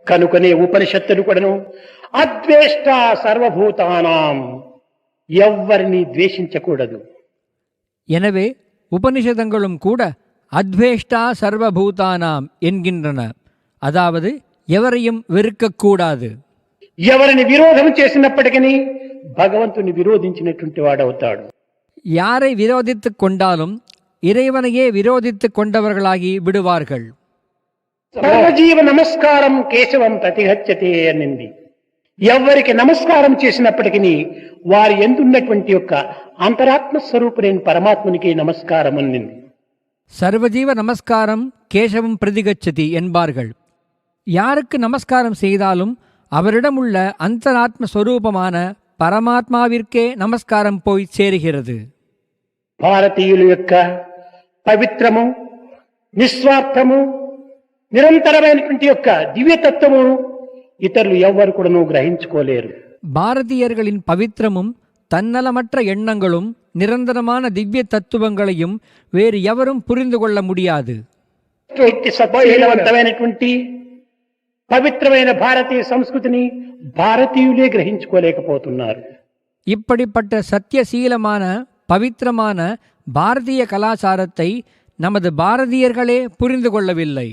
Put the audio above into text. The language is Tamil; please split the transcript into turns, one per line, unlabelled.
కనుకనే ఉపనిషత్తులు కూడాను అద్వేష్ట సర్వభూతానాం, ఎవ్వరిని ద్వేషించకూడదు.
எனவே உபனிஷதங்களும் கூட அத்வேஷ்டா சர்வபூதானாம் என்கின்றன. அதாவது எவரையும் வெறுக்கக்கூடாது.
ఎవరిని విరోధం చేసినప్పటికీ భగవంతుని విరోధించినటువంటి వాడవుతాడు.
யாரை விரோதித்துக் கொண்டாலும் இறைவனையே விரோதித்துக் கொண்டவர்களாகி விடுவார்கள்.
సర్వజీవ నమస్కారం కేశవం ప్రతిగచ్చతే అనింది. ఎవరికి నమస్కారం చేసినప్పటికీ వారి ఎందున్నటువంటి యొక్క అంతరాత్మ స్వరూపుడైన పరమాత్మనికి నమస్కారం అనింది.
சர்வஜீவ நமஸ்காரம் கேசவம் பிரதிகச்சதி என்பார்கள். யாருக்கு நமஸ்காரம் செய்தாலும் அவரிடம் உள்ள அந்தராத்ம ஸ்வரூபமான பரமாத்மாவிற்கே நமஸ்காரம் போய் சேருகிறது.
భారతీయుల యొక్క పవిత్రము, నిస్వార్థము, నిరంతరమైనటువంటి యొక్క దివ్యతత్వము ఇతరులు ఎవ్వరు కూడా గ్రహించుకోలేరు.
பாரதியர்களின் பவித்திரமும் தன்னலமற்ற எண்ணங்களும் நிரந்தரமான திவ்ய தத்துவங்களையும் வேறு எவரும் புரிந்து கொள்ள முடியாது.
సత్యవంతమైనటువంటి పవిత్రమైన భారతీయ సంస్కృతిని భారతీయులే గ్రహించుకోలేకపోతున్నారు.
இப்படிப்பட்ட சத்தியசீலமான பவித்திரமான பாரதிய கலாச்சாரத்தை நமது பாரதியர்களே புரிந்து கொள்ளவில்லை.